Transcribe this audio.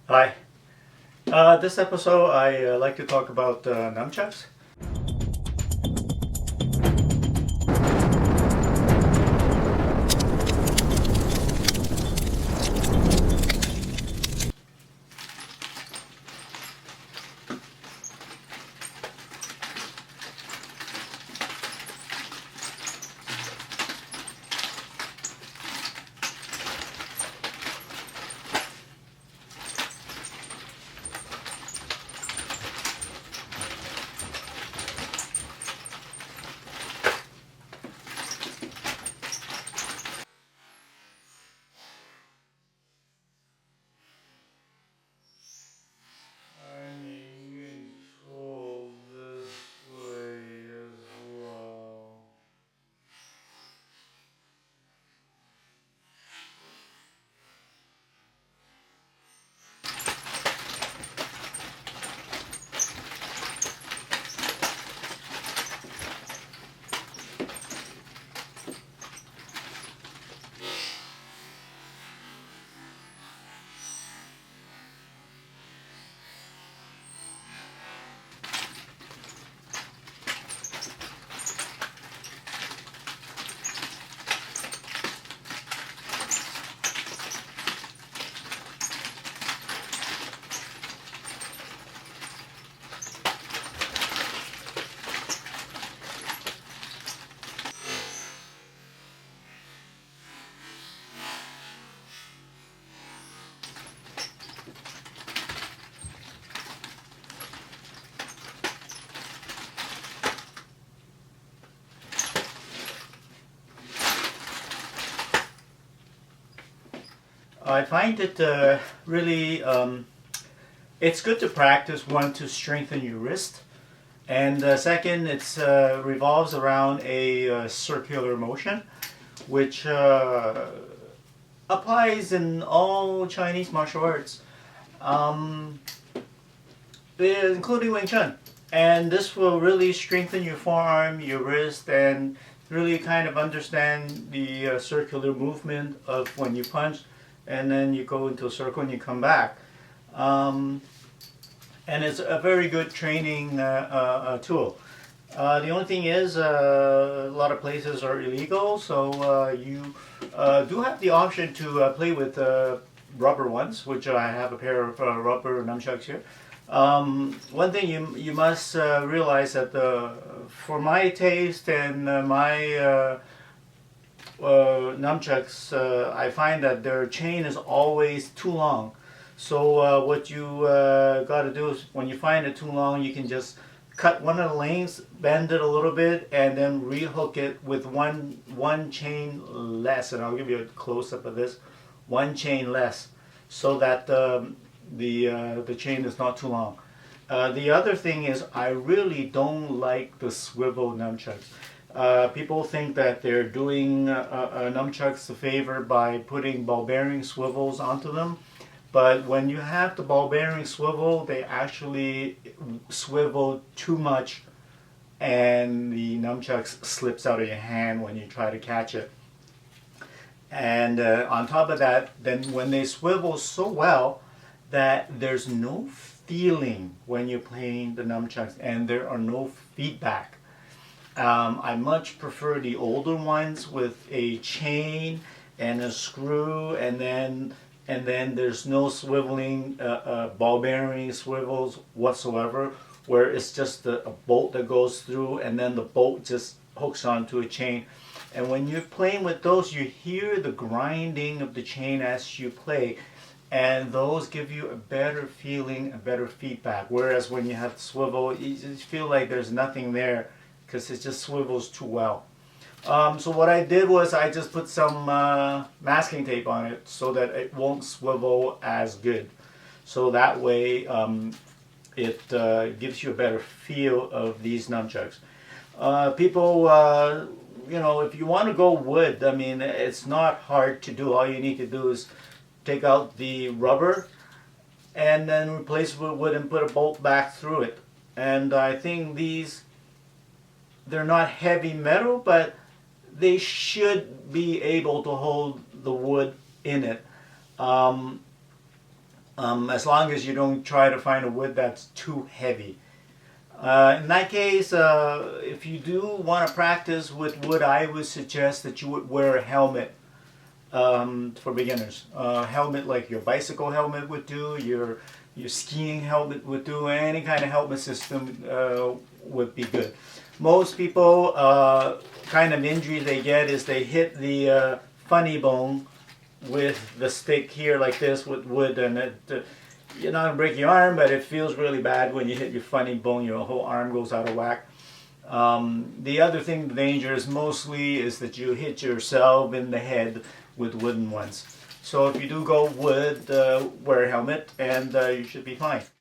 Hi. This episode I like to talk about nunchucks. I find it really it's good to practice, one, to strengthen your wrist, and second, it's revolves around a circular motion, which applies in all Chinese martial arts, um, including Wing Chun. And this will really strengthen your forearm, your wrist, and really kind of understand the circular movement of when you punch, and then you go into a circle and you come back. Um, and it's a very good training tool. The only thing is, a lot of places are illegal, so you do have the option to play with rubber ones, which I have a pair of rubber nunchucks here. One thing you must realize that for my taste and my nunchucks, I find that their chain is always too long. So what you got to do is, when you find it too long, you can just cut one of the lengths, bend it a little bit, and then rehook it with one chain less. And I'll give you a close up of this. One chain less, so that the chain is not too long. The other thing is, I really don't like the swivel nunchucks. People think that they're doing nunchucks a favor by putting ball bearing swivels onto them, but when you have the ball bearing swivel, they actually swivel too much, and the nunchucks slips out of your hand when you try to catch it. And on top of that, then when they swivel so well that there's no feeling when you're playing the nunchucks, and there are no feedback. I much prefer the older ones with a chain and a screw, and then there's no swiveling, ball bearing swivels whatsoever, where it's just a bolt that goes through, and then the bolt just hooks onto a chain. And when you're playing with those, you hear the grinding of the chain as you play, and those give you a better feeling, a better feedback. Whereas when you have the swivel, you just feel like there's nothing there because it just swivels too well. So what I did was I just put some masking tape on it so that it won't swivel as good. So that way it gives you a better feel of these nunchucks. People, if you want to go wood, I mean, it's not hard to do. All you need to do is take out the rubber and then replace it with wood and put a bolt back through it. And I think they're not heavy metal, but they should be able to hold the wood in it. as long as you don't try to find a wood that's too heavy. In that case, if you do want to practice with wood, I would suggest that you would wear a helmet for beginners. Helmet like your bicycle helmet would do, your skiing helmet would do, any kind of helmet system would be good. Most people, kind of injury they get is they hit the funny bone with the stick here like this with wood, and you're not going to break your arm, but it feels really bad when you hit your funny bone. Your whole arm goes out of whack. The other thing, the danger is mostly is that you hit yourself in the head with wooden ones. So if you do go wood, wear a helmet and you should be fine.